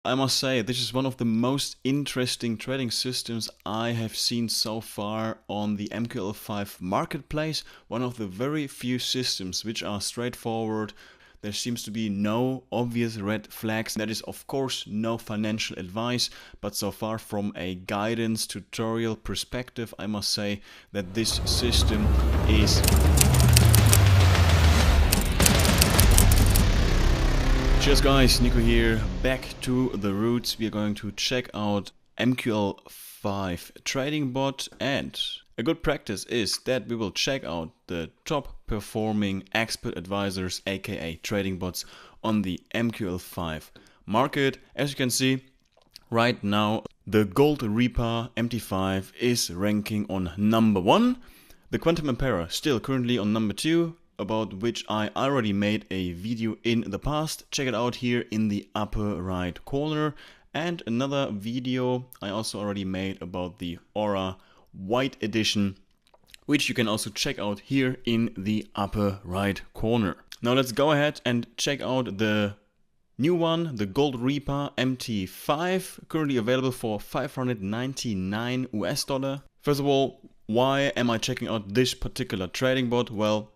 I must say, this is one of the most interesting trading systems I have seen so far on the MQL5 marketplace. One of the very few systems which are straightforward. There seems to be no obvious red flags. That is, of course, no financial advice, but so far from a guidance tutorial perspective, I must say that this system is Cheers guys, Nico here, back to the roots. We are going to check out MQL5 trading bot, and a good practice is that we will check out the top performing expert advisors, aka trading bots, on the MQL5 market. As you can see right now, the Gold Reaper MT5 is ranking on number 1. The Quantum Emperor still currently on number 2, about which I already made a video in the past. Check it out here in the upper right corner. And another video I also already made about the Aura White Edition, which you can also check out here in the upper right corner. Now let's go ahead and check out the new one, the Gold Reaper MT5, currently available for 599 US dollar. First of all, why am I checking out this particular trading bot? Well,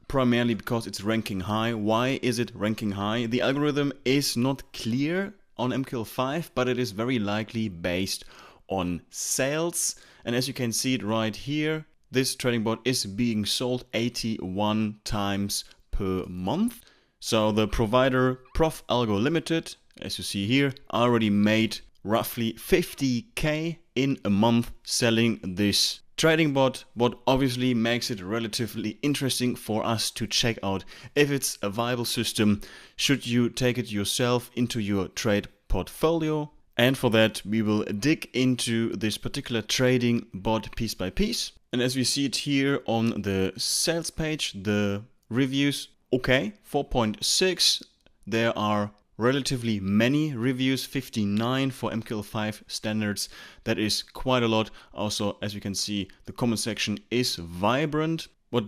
primarily because it's ranking high. Why is it ranking high? The algorithm is not clear on MQL5, but it is very likely based on sales. And as you can see it right here, this trading bot is being sold 81 times per month. So the provider Prof Algo Limited, as you see here, already made roughly 50k in a month selling this trading bot, what obviously makes it relatively interesting for us to check out if it's a viable system. Should you take it yourself into your trade portfolio? And for that, we will dig into this particular trading bot piece by piece. And as we see it here on the sales page, the reviews, okay, 4.6. There are relatively many reviews, 59 for MQL5 standards. That is quite a lot. Also, as you can see, the comment section is vibrant. What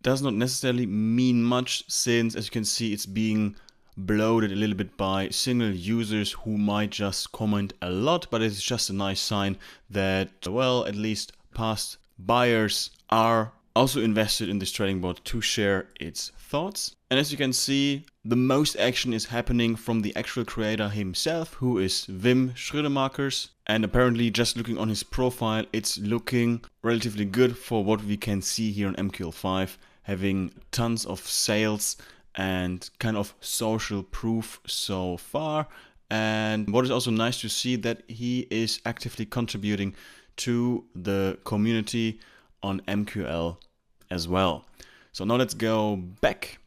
does not necessarily mean much, since as you can see, it's being bloated a little bit by single users who might just comment a lot, but it's just a nice sign that, well, at least past buyers are also invested in this trading bot to share its thoughts. And as you can see, the most action is happening from the actual creator himself, who is Wim Schroedemakers. And apparently, just looking on his profile, it's looking relatively good for what we can see here on MQL5, having tons of sales and kind of social proof so far. And what is also nice to see, that he is actively contributing to the community on MQL as well. So now let's go back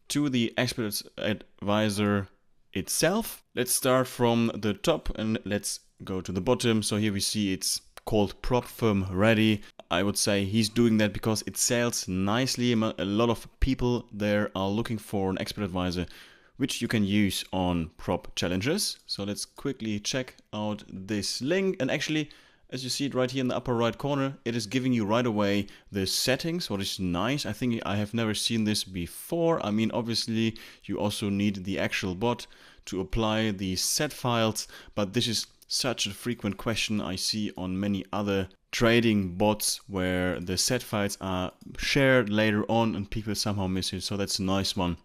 to the expert advisor itself. Let's start from the top and let's go to the bottom. So here we see it's called Prop Firm Ready. I would say he's doing that because it sells nicely. A lot of people there are looking for an expert advisor, which you can use on prop challenges. So let's quickly check out this link. And actually, as you see it right here in the upper right corner, it is giving you right away the settings, what is nice. I think I have never seen this before. I mean, obviously, you also need the actual bot to apply the set files, but this is such a frequent question I see on many other trading bots where the set files are shared later on and people somehow miss it. So that's a nice one.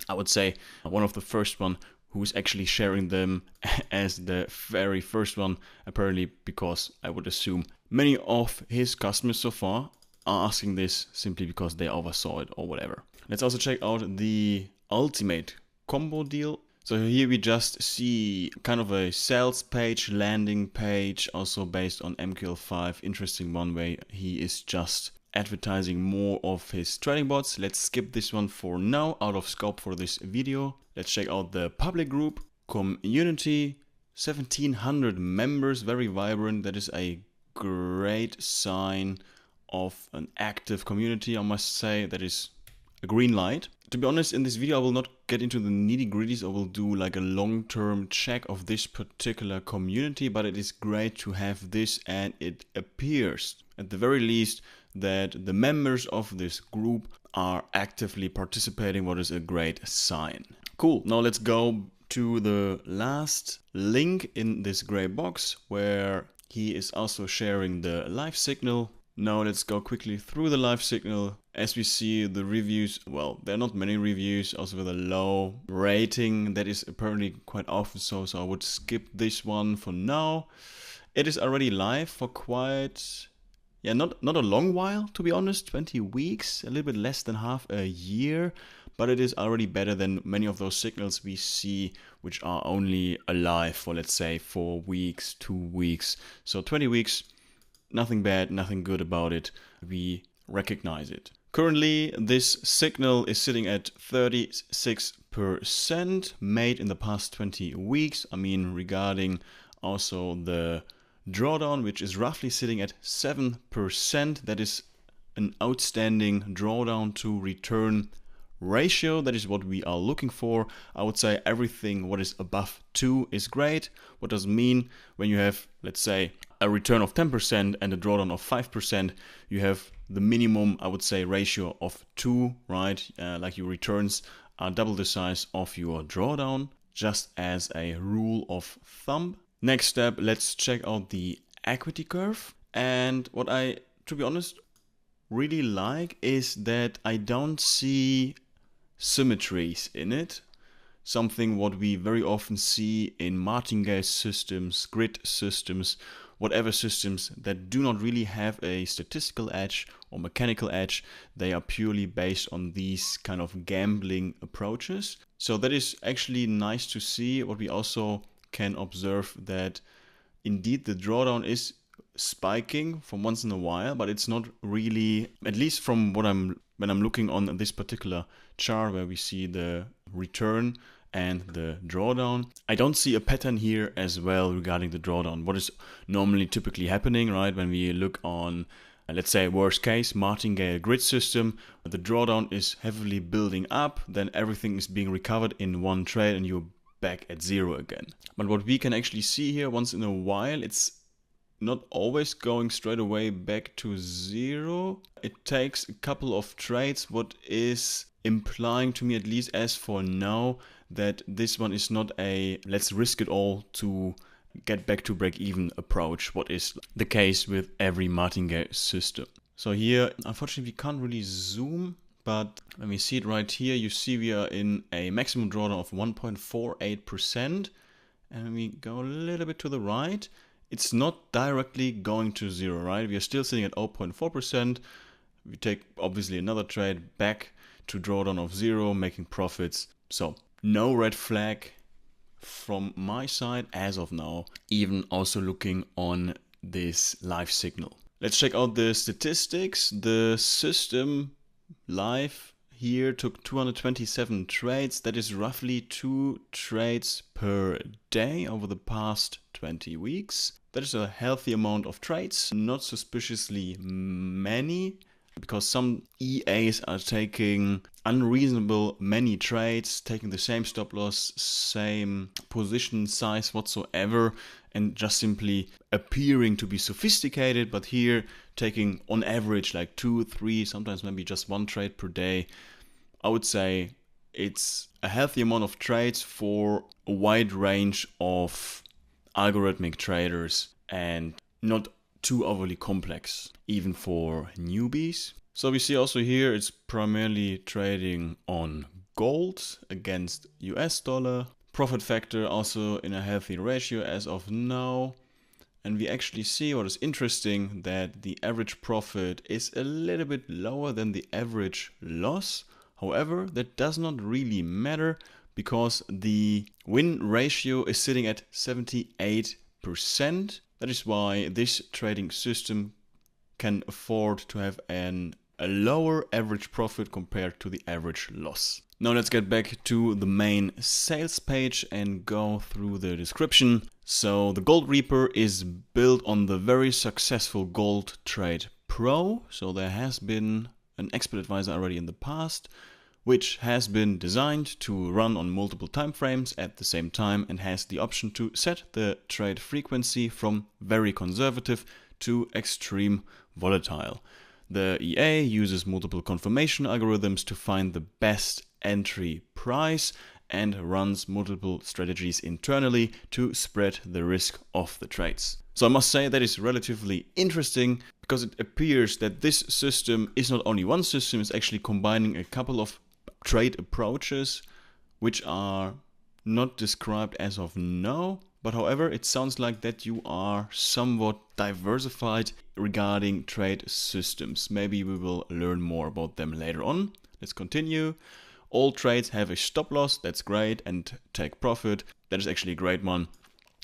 I would say one of the first one who's actually sharing them as the very first one, apparently, because I would assume many of his customers so far are asking this simply because they oversaw it or whatever. Let's also check out the ultimate combo deal. So here we just see kind of a sales page, landing page, also based on MQL5. Interesting one where he is just advertising more of his trading bots. Let's skip this one for now, out of scope for this video. Let's check out the public group, community, 1700 members, very vibrant. That is a great sign of an active community, I must say. That is a green light. To be honest, in this video I will not get into the nitty-gritties. I will do like a long-term check of this particular community, but it is great to have this, and it appears at the very least that the members of this group are actively participating, what is a great sign. Cool, now let's go to the last link in this gray box where he is also sharing the live signal. Now let's go quickly through the live signal. As we see the reviews, well, there are not many reviews, also with a low rating. That is apparently quite often so I would skip this one for now. It is already live for quite, not a long while, to be honest, 20 weeks, a little bit less than half a year, but it is already better than many of those signals we see which are only alive for, let's say, 4 weeks, 2 weeks. So 20 weeks, nothing bad, nothing good about it. We recognize it. Currently, this signal is sitting at 36% made in the past 20 weeks. I mean, regarding also the drawdown, which is roughly sitting at 7%. That is an outstanding drawdown to return ratio. That is what we are looking for. I would say everything what is above 2 is great. What does it mean? When you have, let's say, a return of 10% and a drawdown of 5%, you have the minimum, I would say, ratio of 2, right? Like your returns are double the size of your drawdown, just as a rule of thumb. Next step, let's check out the equity curve. And what I, to be honest, really like is that I don't see symmetries in it. Something what we very often see in martingale systems, grid systems, whatever systems that do not really have a statistical edge or mechanical edge. They are purely based on these kind of gambling approaches. So that is actually nice to see. What we also can observe that indeed the drawdown is spiking from once in a while, but it's not really, at least from what when I'm looking on this particular chart where we see the return and the drawdown. I don't see a pattern here as well regarding the drawdown. What is normally typically happening, right? When we look on, let's say, worst case, martingale grid system, the drawdown is heavily building up, then everything is being recovered in one trade and you're back at 0 again. But what we can actually see here, once in a while, it's not always going straight away back to 0. It takes a couple of trades, what is implying to me, at least as for now, that this one is not a let's risk it all to get back to break even approach, what is the case with every martingale system. So here, unfortunately, we can't really zoom, but when we see it right here, you see we are in a maximum drawdown of 1.48%. And when we go a little bit to the right, it's not directly going to 0, right? We are still sitting at 0.4%. We take obviously another trade back to drawdown of 0, making profits. So no red flag from my side as of now, even also looking on this live signal. Let's check out the statistics. The system live here took 227 trades. That is roughly 2 trades per day over the past 20 weeks. That is a healthy amount of trades, not suspiciously many, because some EAs are taking unreasonable many trades, taking the same stop loss, same position size whatsoever, and just simply appearing to be sophisticated, but here taking on average like 2, 3, sometimes maybe just 1 trade per day. I would say it's a healthy amount of trades for a wide range of algorithmic traders and not too overly complex, even for newbies. So we see also here it's primarily trading on gold against US dollar. Profit factor also in a healthy ratio as of now. And we actually see what is interesting, that the average profit is a little bit lower than the average loss. However, that does not really matter because the win ratio is sitting at 78%. That is why this trading system can afford to have a lower average profit compared to the average loss. Now let's get back to the main sales page and go through the description. So the Gold Reaper is built on the very successful Gold Trade Pro. So there has been an expert advisor already in the past, which has been designed to run on multiple time frames at the same time and has the option to set the trade frequency from very conservative to extreme volatile. The EA uses multiple confirmation algorithms to find the best entry price, and runs multiple strategies internally to spread the risk of the trades. So I must say that is relatively interesting because it appears that this system is not only one system, it's actually combining a couple of trade approaches which are not described as of now. But however, it sounds like that you are somewhat diversified regarding trade systems. Maybe we will learn more about them later on. Let's continue. All trades have a stop loss, that's great, and take profit. That is actually a great one.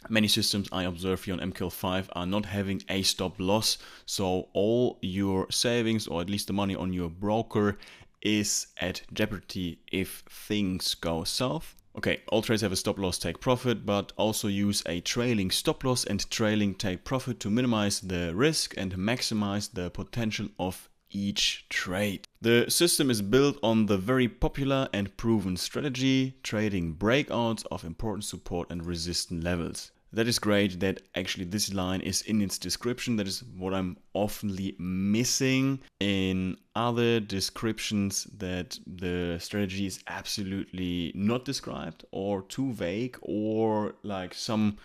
Many systems I observe here on MQL5 are not having a stop loss, so all your savings, or at least the money on your broker, is at jeopardy if things go south. Okay, all trades have a stop loss take profit, but also use a trailing stop loss and trailing take profit to minimize the risk and maximize the potential of each trade. The system is built on the very popular and proven strategy, trading breakouts of important support and resistance levels. That is great that actually this line is in its description. That is what I'm oftenly missing in other descriptions, that the strategy is absolutely not described or too vague, or like some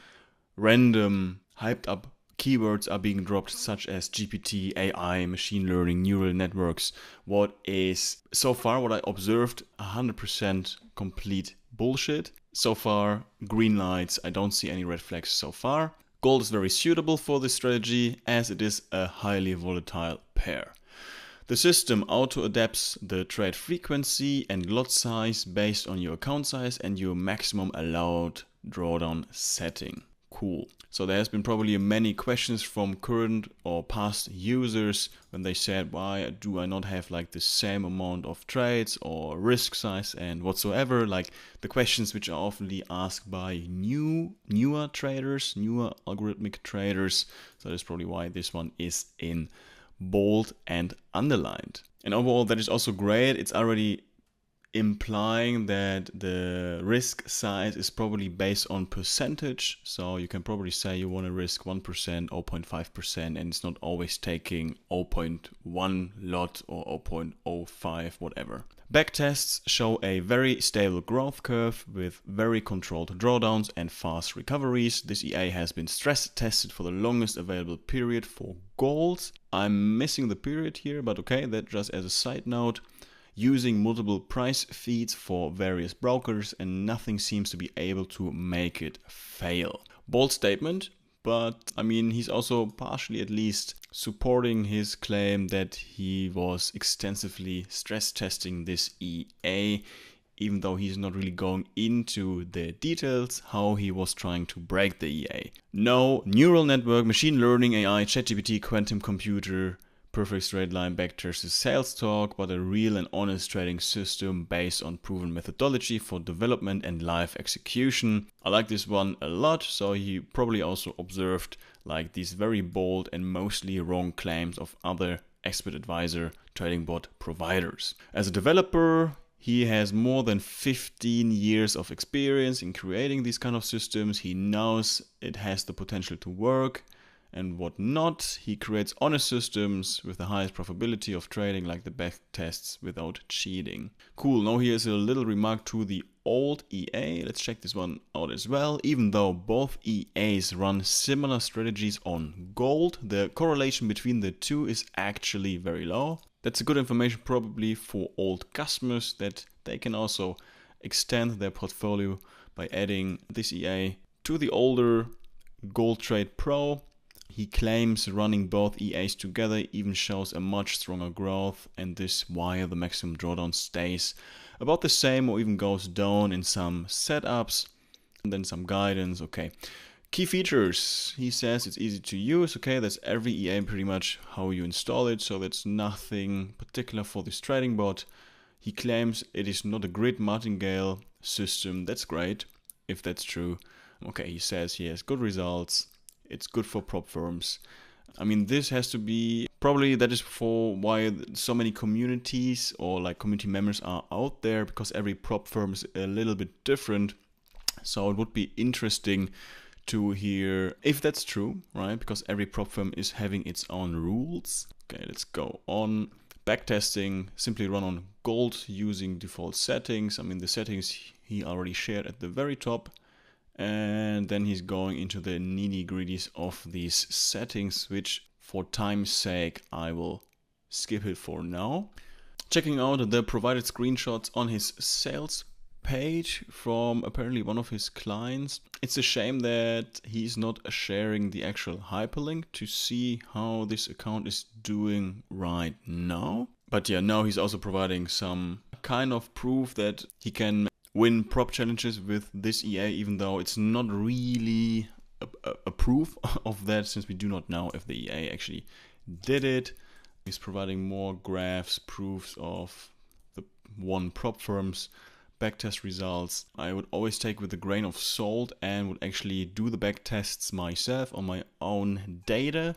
random hyped up keywords are being dropped, such as GPT, AI, machine learning, neural networks. What is so far what I observed 100% complete bullshit. So far, green lights, I don't see any red flags so far. Gold is very suitable for this strategy as it is a highly volatile pair. The system auto-adapts the trade frequency and lot size based on your account size and your maximum allowed drawdown setting. Cool. So there has been probably many questions from current or past users when they said, why do I not have like the same amount of trades or risk size and whatsoever, like the questions which are often asked by newer traders, newer algorithmic traders. So that's probably why this one is in bold and underlined. And overall, that is also great. It's already implying that the risk size is probably based on percentage. So you can probably say you want to risk 1%, 0.5%, and it's not always taking 0.1 lot or 0.05, whatever. Backtests show a very stable growth curve with very controlled drawdowns and fast recoveries. This EA has been stress tested for the longest available period for gold. I'm missing the period here, but okay, that just as a side note. Using multiple price feeds for various brokers, and nothing seems to be able to make it fail. Bold statement, but I mean, he's also partially at least supporting his claim that he was extensively stress testing this EA, even though he's not really going into the details how he was trying to break the EA. No neural network, machine learning, AI, ChatGPT, quantum computer, perfect straight line backtest is sales talk, but a real and honest trading system based on proven methodology for development and live execution. I like this one a lot, so he probably also observed like these very bold and mostly wrong claims of other expert advisor trading bot providers. As a developer, he has more than 15 years of experience in creating these kind of systems. He knows it has the potential to work and whatnot. He creates honest systems with the highest probability of trading, like the back tests without cheating. Cool, now here's a little remark to the old EA. Let's check this one out as well. Even though both EAs run similar strategies on gold, the correlation between the two is actually very low. That's a good information probably for old customers, that they can also extend their portfolio by adding this EA to the older Gold Trade Pro. He claims running both EAs together even shows a much stronger growth, and this while the maximum drawdown stays about the same or even goes down in some setups, and then some guidance. Okay, key features. He says it's easy to use. Okay, that's every EA pretty much how you install it, so that's nothing particular for this trading bot. He claims it is not a grid martingale system. That's great if that's true. Okay, he says he has good results. It's good for prop firms. I mean, this has to be, probably that is for why so many communities or like community members are out there, because every prop firm is a little bit different. So it would be interesting to hear if that's true, right? Because every prop firm is having its own rules. Okay, let's go on. Backtesting, simply run on gold using default settings. I mean, the settings he already shared at the very top. And then he's going into the nitty-gritties of these settings, which for time's sake I will skip it for now. Checking out the provided screenshots on his sales page from apparently one of his clients. It's a shame that he's not sharing the actual hyperlink to see how this account is doing right now. But yeah, now he's also providing some kind of proof that he can win prop challenges with this EA, even though it's not really a proof of that, since we do not know if the EA actually did it. He's providing more graphs, proofs of the won prop firms, backtest results. I would always take with a grain of salt and would actually do the backtests myself on my own data.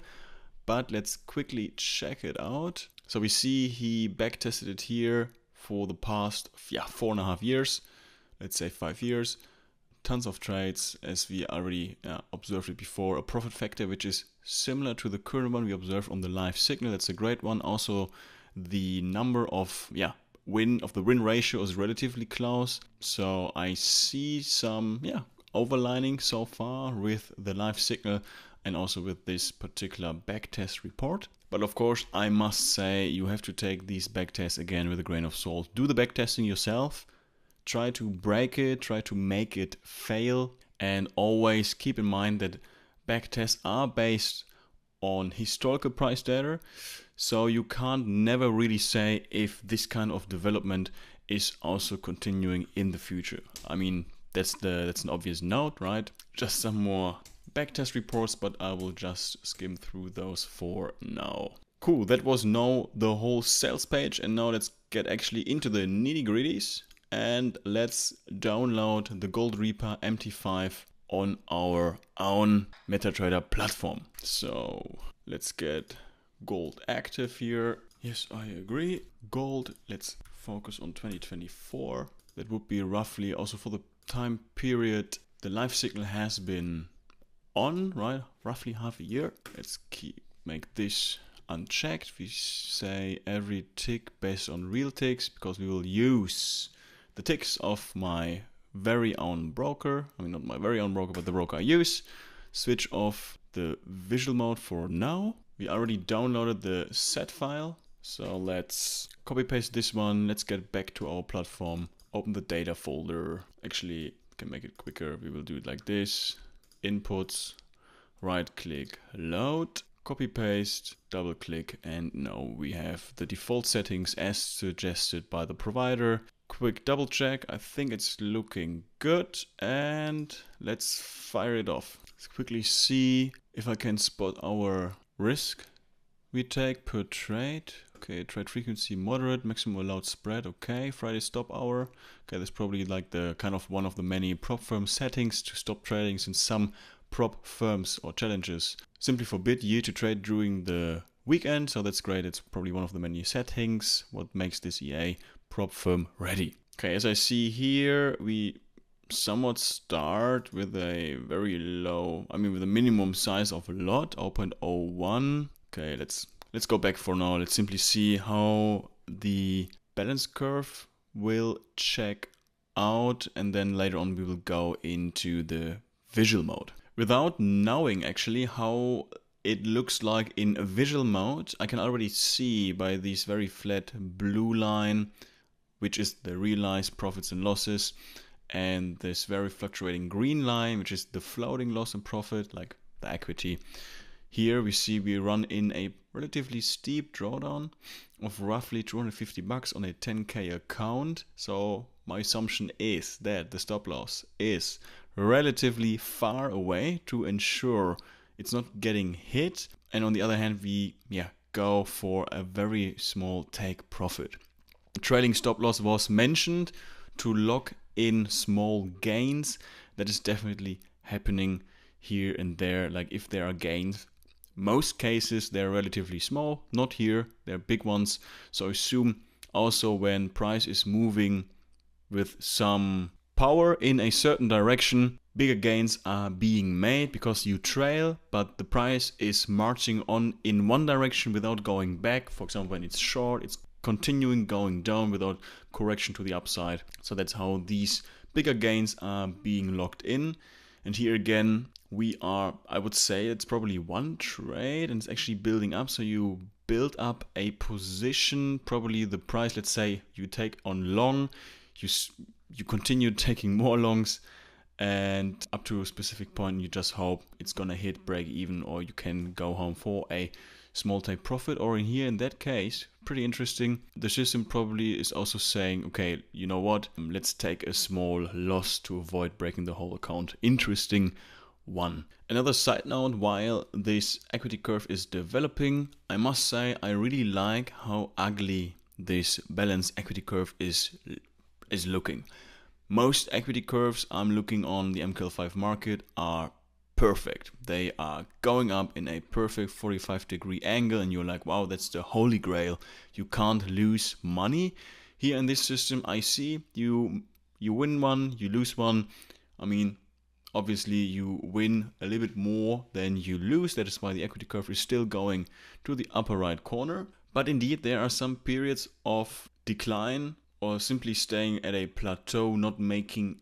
But let's quickly check it out. So we see he backtested it here for the past 4.5 years. Let's say 5 years, tons of trades, as we already observed it before. A profit factor which is similar to the current one we observed on the live signal. That's a great one. Also, the number of the win ratio is relatively close. So I see some overlining so far with the live signal and also with this particular backtest report. But of course, I must say you have to take these backtests again with a grain of salt. Do the backtesting yourself. Try to break it, try to make it fail, and always keep in mind that backtests are based on historical price data, so you can't never really say if this kind of development is also continuing in the future. I mean, that's an obvious note, right? Just some more backtest reports, but I will just skim through those for now. Cool, that was now the whole sales page, and now let's get actually into the nitty-gritties. And let's download the Gold Reaper MT5 on our own MetaTrader platform. So let's get gold active here. Yes, I agree. Gold, let's focus on 2024. That would be roughly also for the time period the live signal has been on, right? Roughly half a year. Let's make this unchecked. We say every tick based on real ticks, because we will use the ticks of my very own broker. I mean, not my very own broker, but the broker I use. Switch off the visual mode for now. We already downloaded the set file. So let's copy paste this one. Let's get back to our platform. Open the data folder. Actually, can make it quicker. We will do it like this. Inputs, right click, load. Copy paste, double click, and now we have the default settings as suggested by the provider. Quick double check, I think it's looking good, and let's fire it off. Let's quickly see if I can spot our risk we take per trade. Okay, trade frequency moderate, maximum allowed spread, okay. Friday stop hour, okay, that's probably like the kind of one of the many prop firm settings to stop trading, since some prop firms or challenges simply forbid you to trade during the weekend. So that's great, it's probably one of the many settings what makes this EA prop firm ready. Okay, as I see here, we somewhat start with a very low, with a minimum size of a lot, 0.01. Okay, let's go back for now. Let's simply see how the balance curve will check out, and then later on we will go into the visual mode. Without knowing actually how it looks like in visual mode, I can already see by this very flat blue line, which is the realized profits and losses, and this very fluctuating green line, which is the floating loss and profit, like the equity. Here we see we run in a relatively steep drawdown of roughly 250 bucks on a 10k account. So my assumption is that the stop loss is relatively far away to ensure it's not getting hit. And on the other hand, we go for a very small take profit. The trailing stop loss was mentioned to lock in small gains. That is definitely happening here and there. Like if there are gains, most cases they're relatively small, not here, they're big ones. So assume also when price is moving with some power in a certain direction, bigger gains are being made because you trail, but the price is marching on in one direction without going back. For example, when it's short, it's continuing going down without correction to the upside. So that's how these bigger gains are being locked in. And here again, we are, I would say it's probably one trade and it's actually building up. So you build up a position, probably the price, let's say you take on long, you continue taking more longs, and up to a specific point you just hope it's gonna hit break even, or you can go home for a small take profit. Or in here, in that case, pretty interesting, the system probably is also saying, okay, you know what, let's take a small loss to avoid breaking the whole account. Interesting one. Another side note, while this equity curve is developing, I must say I really like how ugly this balanced equity curve is looking. Most equity curves I'm looking on the MQL5 market are perfect. They are going up in a perfect 45-degree angle, and you're like, wow, that's the holy grail. You can't lose money. Here in this system, I see you win one, you lose one. I mean, obviously you win a little bit more than you lose. That is why the equity curve is still going to the upper right corner. But indeed, there are some periods of decline or simply staying at a plateau, not making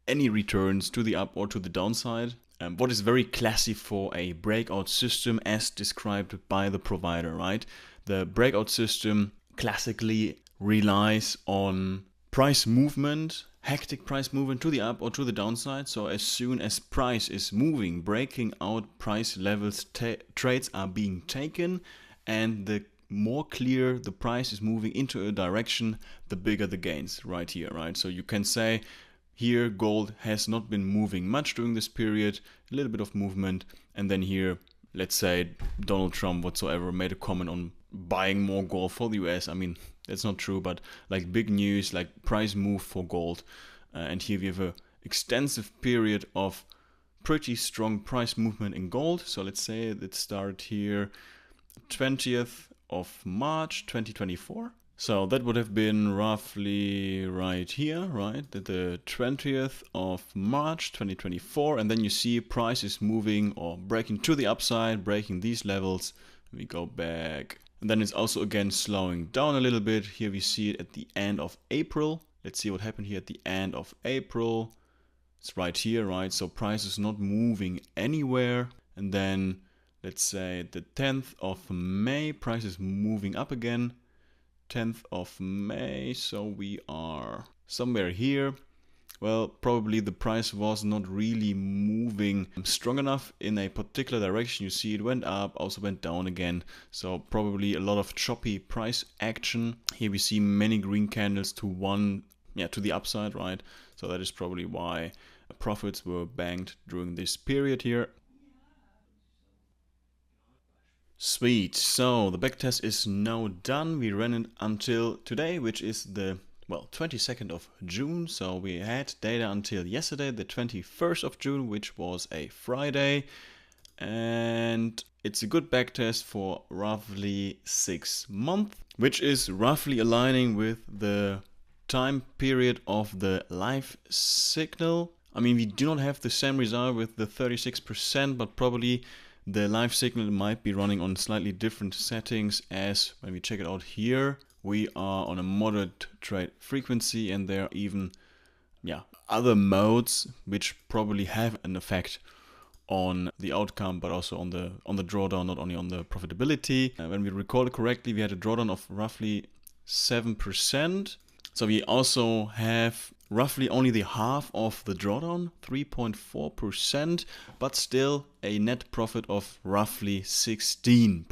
any returns to the up or to the downside. What is very classic for a breakout system as described by the provider, right? The breakout system classically relies on price movement, hectic price movement to the up or to the downside. So as soon as price is moving, breaking out price levels, trades are being taken, and the more clear the price is moving into a direction, the bigger the gains right here, right? So you can say here gold has not been moving much during this period, a little bit of movement, and then here, let's say Donald Trump whatsoever made a comment on buying more gold for the US. I mean, that's not true, but like big news, like price move for gold. And here we have a extensive period of pretty strong price movement in gold. So let's say it started here 20th of March 2024. So that would have been roughly right here, right? The 20th of March 2024. And then you see price is moving or breaking to the upside, breaking these levels. We go back. And then it's also again slowing down a little bit. Here we see it at the end of April. Let's see what happened here at the end of April. It's right here, right? So price is not moving anywhere. And then let's say the 10th of May, price is moving up again. 10th of May, so we are somewhere here. Well, probably the price was not really moving strong enough in a particular direction. You see it went up, also went down again. So probably a lot of choppy price action. Here we see many green candles to the upside, right? So that is probably why profits were banked during this period here. Sweet, so the backtest is now done. We ran it until today, which is the 22nd of June. So we had data until yesterday, the 21st of June, which was a Friday. And it's a good backtest for roughly 6 months, which is roughly aligning with the time period of the live signal. I mean, we do not have the same result with the 36%, but probably the live signal might be running on slightly different settings, as when we check it out here, we are on a moderate trade frequency, and there are even other modes which probably have an effect on the outcome, but also on the drawdown, not only on the profitability. When we recall it correctly, we had a drawdown of roughly 7%. So we also have roughly only the half of the drawdown, 3.4%, but still a net profit of roughly 16%.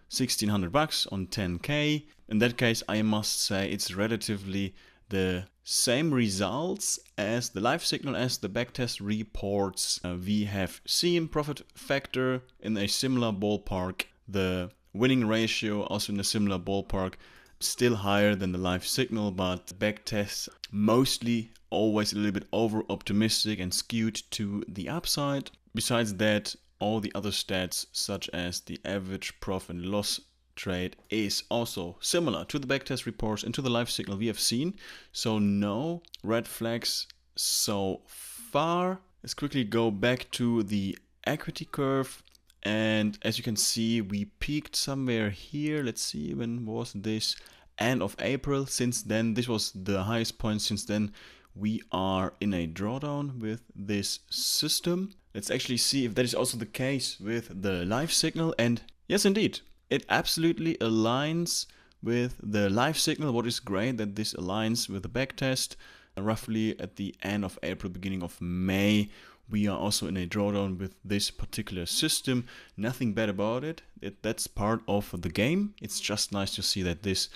$1,600 on 10K. In that case, I must say it's relatively the same results as the live signal, as the backtest reports. We have seen profit factor in a similar ballpark, the winning ratio also in a similar ballpark. Still higher than the live signal, but backtests mostly always a little bit over optimistic and skewed to the upside. Besides that, all the other stats, such as the average profit and loss trade, is also similar to the backtest reports and to the live signal we have seen. So no red flags so far. Let's quickly go back to the equity curve. And as you can see, we peaked somewhere here. Let's see, when was this? End of April. Since then, this was the highest point. Since then, we are in a drawdown with this system. Let's actually see if that is also the case with the live signal. And yes, indeed, it absolutely aligns with the live signal. What is great that this aligns with the backtest. Roughly at the end of April, beginning of May, we are also in a drawdown with this particular system. Nothing bad about it. That's part of the game. It's just nice to see that this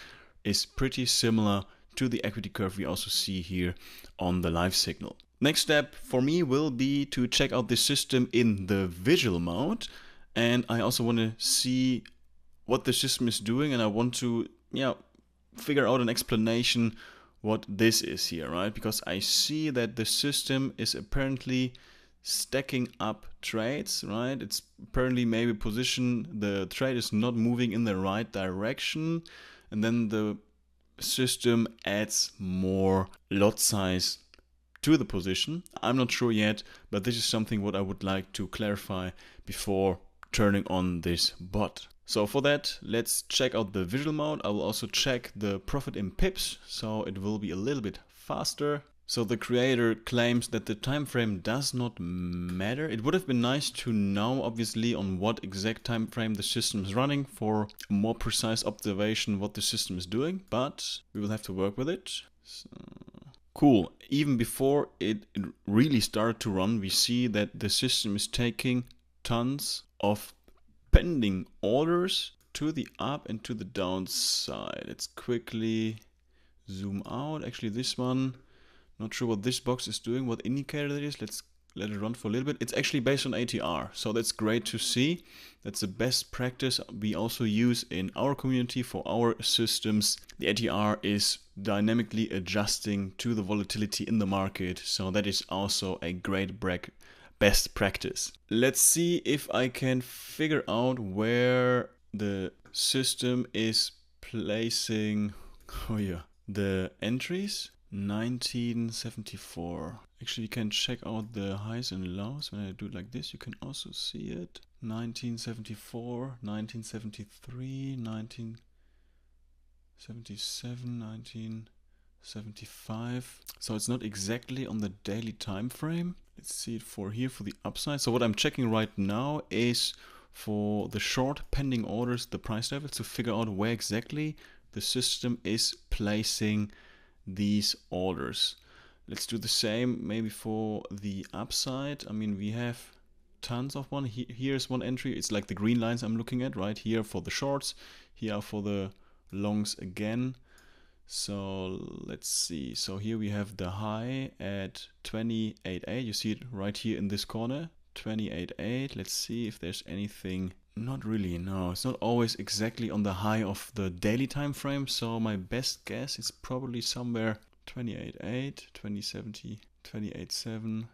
is pretty similar to the equity curve we also see here on the live signal. Next step for me will be to check out this system in the visual mode, and I also want to see what the system is doing, and I want to figure out an explanation what this is here, right? Because I see that the system is apparently stacking up trades, right? It's apparently maybe the trade is not moving in the right direction, and then the system adds more lot size to the position. I'm not sure yet, but this is something what I would like to clarify before turning on this bot. So for that, let's check out the visual mode. I will also check the profit in pips, so it will be a little bit faster. So the creator claims that the time frame does not matter. It would have been nice to know, obviously, on what exact time frame the system is running for a more precise observation what the system is doing, but we will have to work with it. So, cool. Even before it really started to run, we see that the system is taking tons of pending orders to the up and to the downside. Let's quickly zoom out. Actually, this one, not sure what this box is doing, what indicator that is. Let's let it run for a little bit. It's actually based on ATR, so that's great to see. That's the best practice we also use in our community for our systems. The ATR is dynamically adjusting to the volatility in the market, so that is also a great best practice. Let's see if I can figure out where the system is placing the entries. 1974. Actually, you can check out the highs and lows. When I do it like this, you can also see it. 1974, 1973, 1977, 1975. So it's not exactly on the daily time frame. Let's see it for here for the upside. So what I'm checking right now is for the short pending orders, the price levels, to figure out where exactly the system is placing these orders. Let's do the same maybe for the upside. I mean, we have tons of one. Here's one entry. It's like the green lines I'm looking at right here for the shorts. Here for the longs again. So let's see. So here we have the high at 28.8. You see it right here in this corner. 28.8. Let's see if there's anything. Not really, no. It's not always exactly on the high of the daily time frame. So my best guess is probably somewhere 28.8, 2070, 28.7,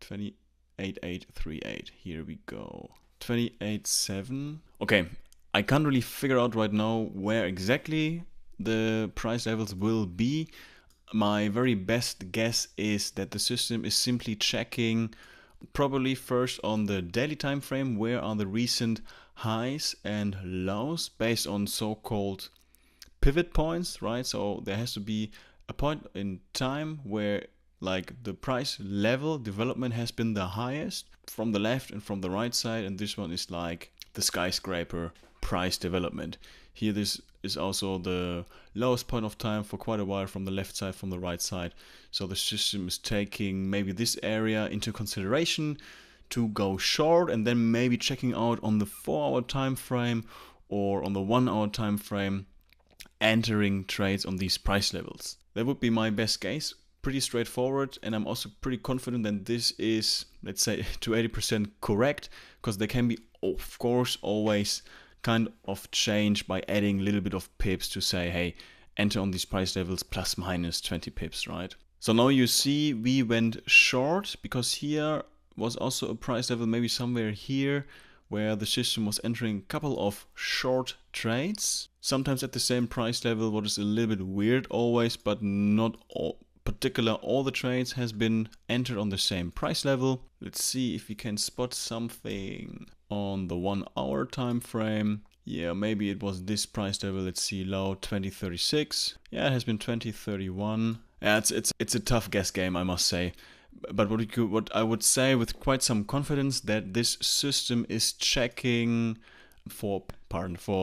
28.838. Here we go. 28.7. Okay, I can't really figure out right now where exactly the price levels will be. My very best guess is that the system is simply checking probably first on the daily time frame where are the recent highs and lows based on so-called pivot points, right? So there has to be a point in time where like the price level development has been the highest from the left and from the right side, and this one is like the skyscraper price development. Here this is also the lowest point of time for quite a while from the left side, from the right side. So the system is taking maybe this area into consideration to go short, and then maybe checking out on the 4-hour time frame or on the 1-hour time frame, entering trades on these price levels. That would be my best case. Pretty straightforward, and I'm also pretty confident that this is, let's say, to 80% correct, because there can be, of course, always kind of change by adding a little bit of pips to say, hey, enter on these price levels plus minus 20 pips, right? So now you see we went short because here was also a price level maybe somewhere here where the system was entering a couple of short trades, sometimes at the same price level, what is a little bit weird always, but not all the trades has been entered on the same price level. Let's see if we can spot something on the 1-hour time frame. Yeah, maybe it was this price level. Let's see, low 2036. Yeah, it has been 2031. Yeah, it's a tough guess game, I must say. But what I would say with quite some confidence that this system is checking for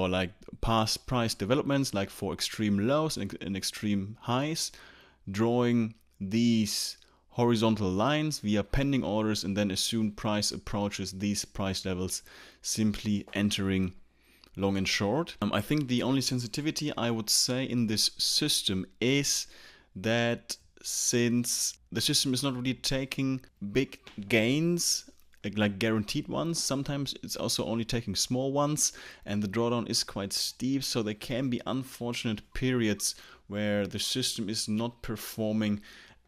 like past price developments, like for extreme lows and extreme highs, drawing these horizontal lines via pending orders, and then as soon price approaches these price levels, simply entering long and short. I think the only sensitivity I would say in this system is that since the system is not really taking big gains, like guaranteed ones, sometimes it's also only taking small ones, and the drawdown is quite steep, so there can be unfortunate periods where the system is not performing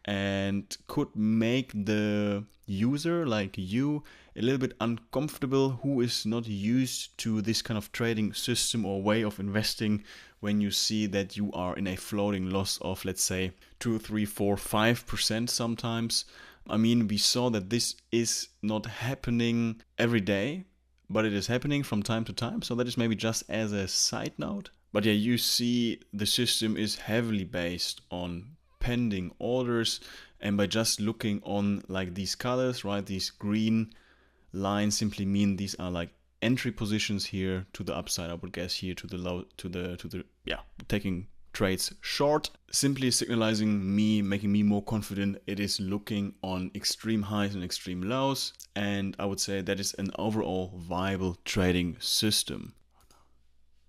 and could make the user like you a little bit uncomfortable, who is not used to this kind of trading system or way of investing, when you see that you are in a floating loss of, let's say, 2, 3, 4, 5% sometimes. I mean, we saw that this is not happening every day, but it is happening from time to time, so that is maybe just as a side note. But yeah, you see the system is heavily based on pending orders, and by just looking on like these colors, right, these green lines simply mean these are like entry positions here to the upside, I would guess here to the low, to the yeah, taking trades short, simply signalizing me, making me more confident it is looking on extreme highs and extreme lows, and I would say that is an overall viable trading system.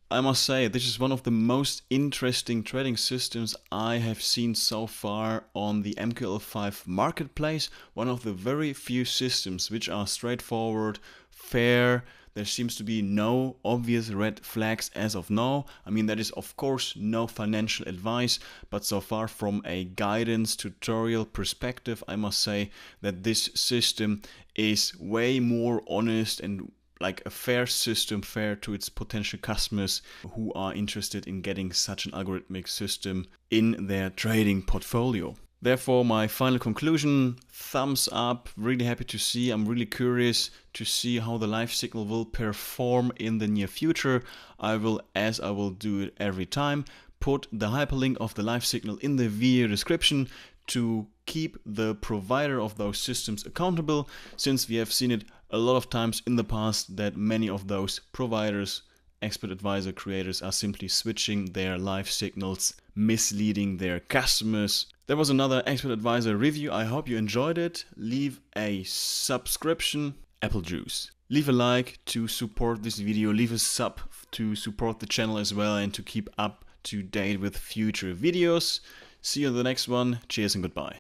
I must say, this is one of the most interesting trading systems I have seen so far on the MQL5 marketplace. One of the very few systems which are straightforward, fair. There seems to be no obvious red flags as of now. I mean, that is of course no financial advice, but so far from a guidance tutorial perspective, I must say that this system is way more honest and like a fair system, fair to its potential customers who are interested in getting such an algorithmic system in their trading portfolio. Therefore, my final conclusion, thumbs up, really happy to see. I'm really curious to see how the live signal will perform in the near future. I will, as I will do it every time, put the hyperlink of the live signal in the video description to keep the provider of those systems accountable, since we have seen it a lot of times in the past that many of those providers, expert advisor creators, are simply switching their live signals, misleading their customers. There was another expert advisor review. I hope you enjoyed it. Leave a subscription, Apple Juice. Leave a like to support this video, leave a sub to support the channel as well and to keep up to date with future videos. See you in the next one. Cheers and goodbye.